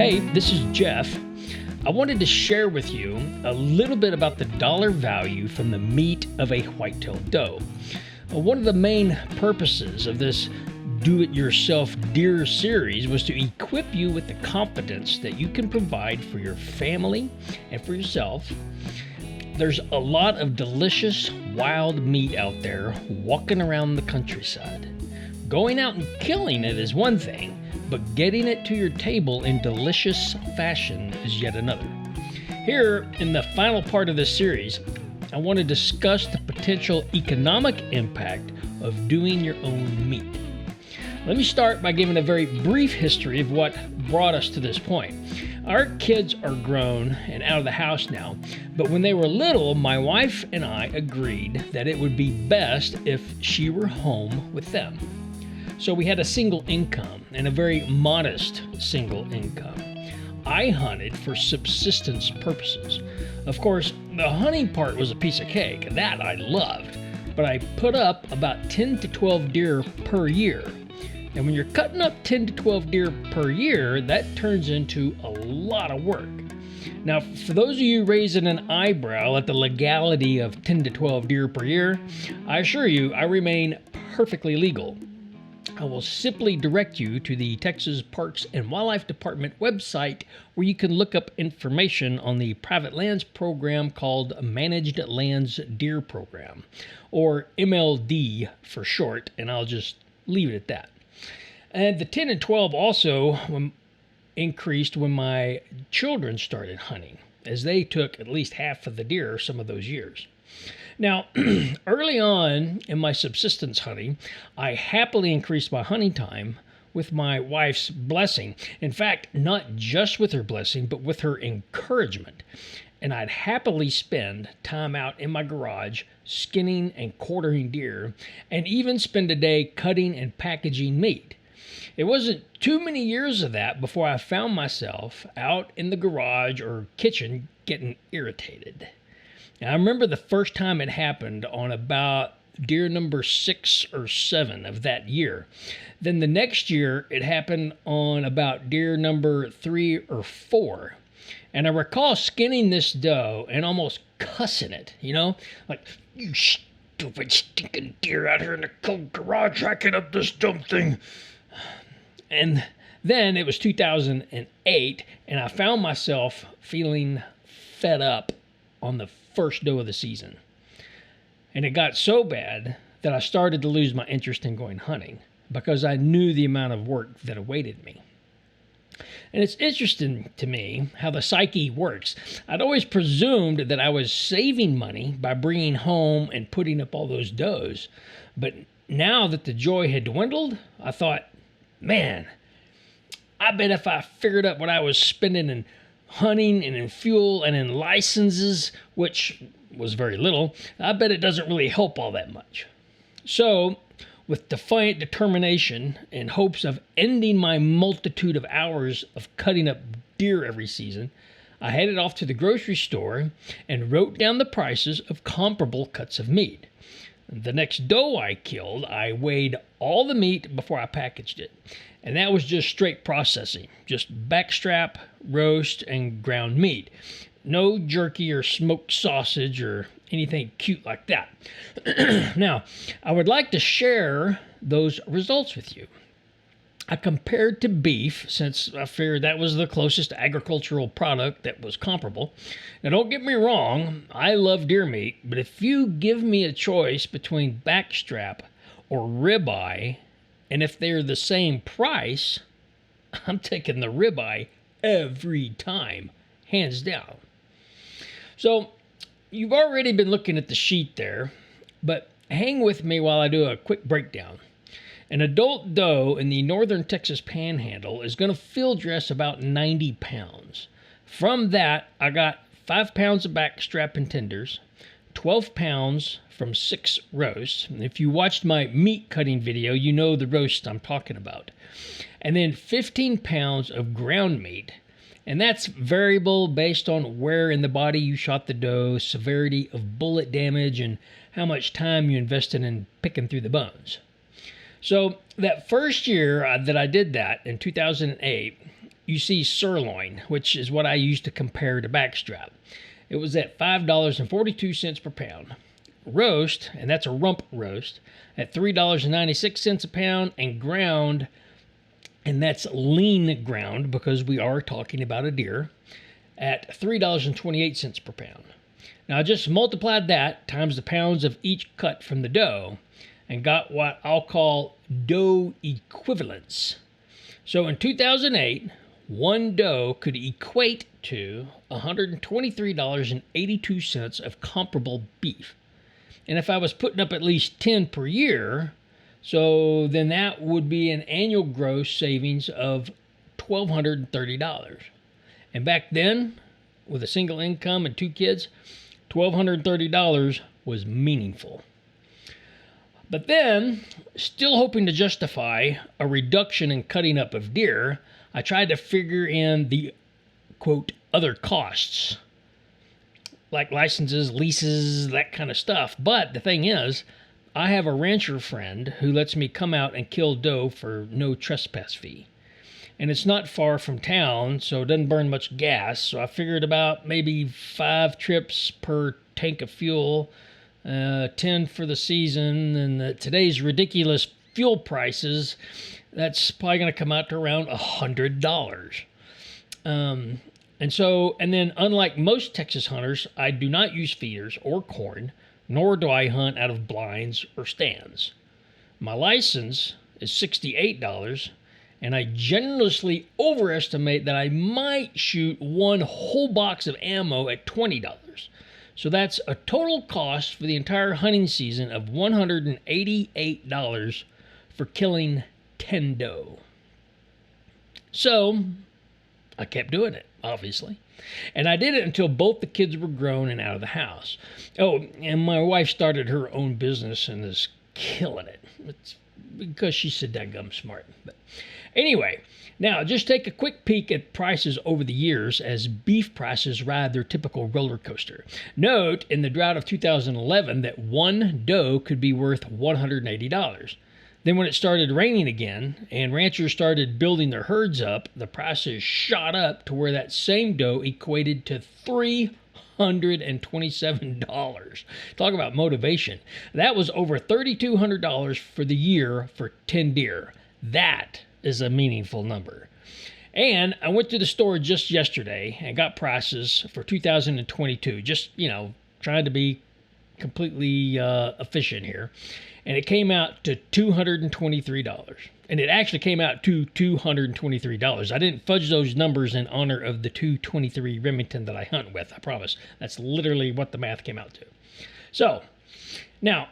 Hey, this is Jeff. I wanted to share with you a little bit about the dollar value from the meat of a whitetail doe. One of the main purposes of this do-it-yourself deer series was to equip you with the confidence that you can provide for your family and for yourself. There's a lot of delicious wild meat out there walking around the countryside. Going out and killing it is one thing, but getting it to your table in delicious fashion is yet another. Here, in the final part of this series, I want to discuss the potential economic impact of doing your own meat. Let me start by giving a very brief history of what brought us to this point. Our kids are grown and out of the house now, but when they were little, my wife and I agreed that it would be best if she were home with them. So we had a single income, and a very modest single income. I hunted for subsistence purposes. Of course, the hunting part was a piece of cake, and that I loved, but I put up about 10 to 12 deer per year. And when you're cutting up 10 to 12 deer per year, that turns into a lot of work. Now, for those of you raising an eyebrow at the legality of 10 to 12 deer per year, I assure you I remain perfectly legal. I will simply direct you to the Texas Parks and Wildlife Department website where you can look up information on the private lands program called Managed Lands Deer Program, or MLD for short, and I'll just leave it at that. And the 10 and 12 also increased when my children started hunting, as they took at least half of the deer some of those years. Now, early on in my subsistence hunting, I happily increased my hunting time with my wife's blessing. In fact, not just with her blessing, but with her encouragement. And I'd happily spend time out in my garage skinning and quartering deer, and even spend a day cutting and packaging meat. It wasn't too many years of that before I found myself out in the garage or kitchen getting irritated. Now, I remember the first time it happened on about deer number 6 or 7 of that year. Then the next year, it happened on about deer number 3 or 4. And I recall skinning this doe and almost cussing it, like, "You stupid, stinking deer out here in the cold garage hacking up this dumb thing." And then it was 2008, and I found myself feeling fed up on the first doe of the season. And it got so bad that I started to lose my interest in going hunting because I knew the amount of work that awaited me. And it's interesting to me how the psyche works. I'd always presumed that I was saving money by bringing home and putting up all those does. But now that the joy had dwindled, I thought, man, I bet if I figured out what I was spending in hunting and in fuel and in licenses, which was very little, I bet it doesn't really help all that much. So, with defiant determination and hopes of ending my multitude of hours of cutting up deer every season, I headed off to the grocery store and wrote down the prices of comparable cuts of meat. The next doe I killed, I weighed all the meat before I packaged it. And that was just straight processing, just backstrap, roast, and ground meat. No jerky or smoked sausage or anything cute like that. Now, I would like to share those results with you. I compared to beef, since I figured that was the closest agricultural product that was comparable. Now, don't get me wrong, I love deer meat, but if you give me a choice between backstrap or ribeye, and if they're the same price, I'm taking the ribeye every time, hands down. So, you've already been looking at the sheet there, but hang with me while I do a quick breakdown. An adult doe in the northern Texas panhandle is going to field dress about 90 pounds. From that, I got 5 pounds of backstrap and tenders, 12 pounds from 6 roasts. And if you watched my meat cutting video, you know the roast I'm talking about. And then 15 pounds of ground meat. And that's variable based on where in the body you shot the doe, severity of bullet damage, and how much time you invested in picking through the bones. So that first year that I did that in 2008, you see sirloin, which is what I use to compare to backstrap. It was at $5.42 per pound. Roast, and that's a rump roast, at $3.96 a pound, and ground, and that's lean ground because we are talking about a deer, at $3.28 per pound. Now I just multiplied that times the pounds of each cut from the doe and got what I'll call doe equivalents. So in 2008, one doe could equate to $123.82 of comparable beef. And if I was putting up at least 10 per year, so then that would be an annual gross savings of $1,230. And back then, with a single income and 2 kids, $1,230 was meaningful. But then, still hoping to justify a reduction in cutting up of deer, I tried to figure in the, quote, other costs, like licenses, leases, that kind of stuff. But the thing is, I have a rancher friend who lets me come out and kill doe for no trespass fee. And it's not far from town, so it doesn't burn much gas. So I figured about maybe 5 trips per tank of fuel, 10 for the season, and today's ridiculous fuel prices, that's probably going to come out to around $100. And then unlike most Texas hunters, I do not use feeders or corn, nor do I hunt out of blinds or stands. My license is $68, and I generously overestimate that I might shoot one whole box of ammo at $20. So that's a total cost for the entire hunting season of $188 for killing 10 doe. So I kept doing it, obviously. And I did it until both the kids were grown and out of the house. Oh, and my wife started her own business and is killing it. It's because she's so daggum smart. But anyway, now just take a quick peek at prices over the years as beef prices ride their typical roller coaster. Note in the drought of 2011 that one doe could be worth $180. Then when it started raining again and ranchers started building their herds up, the prices shot up to where that same doe equated to $327. Talk about motivation. That was over $3,200 for the year for 10 deer. That is a meaningful number. And I went to the store just yesterday and got prices for 2022. Just, trying to be completely efficient here. And it came out to $223. And it actually came out to $223. I didn't fudge those numbers in honor of the 223 Remington that I hunt with. I promise. That's literally what the math came out to. So, now,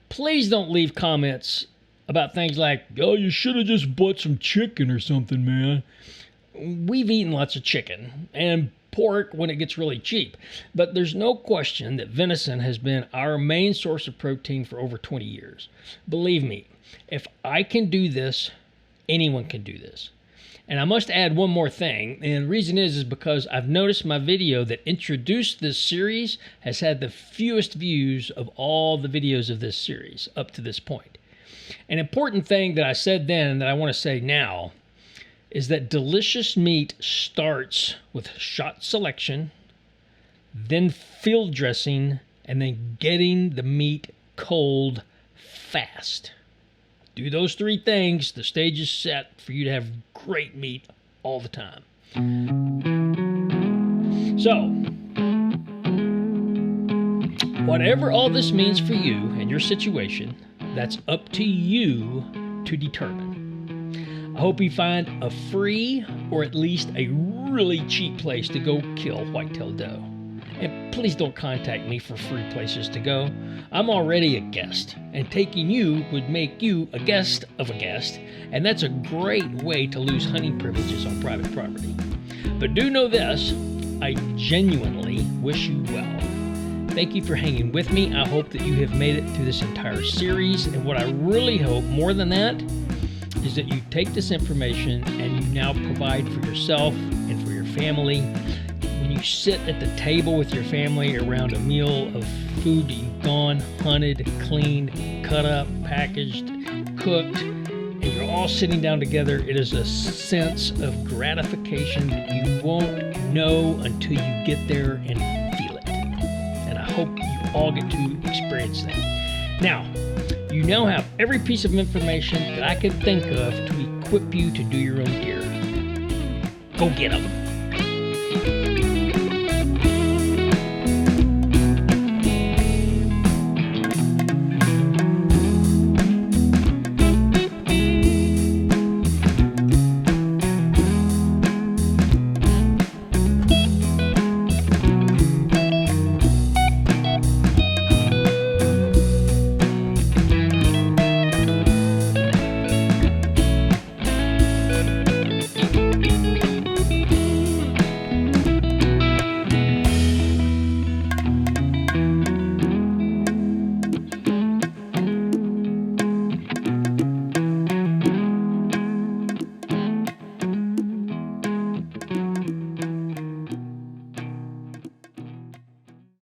please don't leave comments about things like, oh, you should have just bought some chicken or something, man. We've eaten lots of chicken and pork when it gets really cheap. But there's no question that venison has been our main source of protein for over 20 years. Believe me, if I can do this, anyone can do this. And I must add one more thing, and the reason is because I've noticed my video that introduced this series has had the fewest views of all the videos of this series up to this point. An important thing that I said then that I want to say now is that delicious meat starts with shot selection, then field dressing, and then getting the meat cold fast. Do those 3 things, the stage is set for you to have great meat all the time. So, whatever all this means for you and your situation, that's up to you to determine. I hope you find a free or at least a really cheap place to go kill whitetail doe. And please don't contact me for free places to go. I'm already a guest, and taking you would make you a guest of a guest, and that's a great way to lose hunting privileges on private property. But do know this, I genuinely wish you well. Thank you for hanging with me. I hope that you have made it through this entire series, and what I really hope more than that is that you take this information and you now provide for yourself and for your family. When you sit at the table with your family around a meal of food that you've gone, hunted, cleaned, cut up, packaged, cooked, and you're all sitting down together, it is a sense of gratification that you won't know until you get there and feel it. And I hope you all get to experience that. Now, you now have every piece of information that I could think of to equip you to do your own deer. Go get them.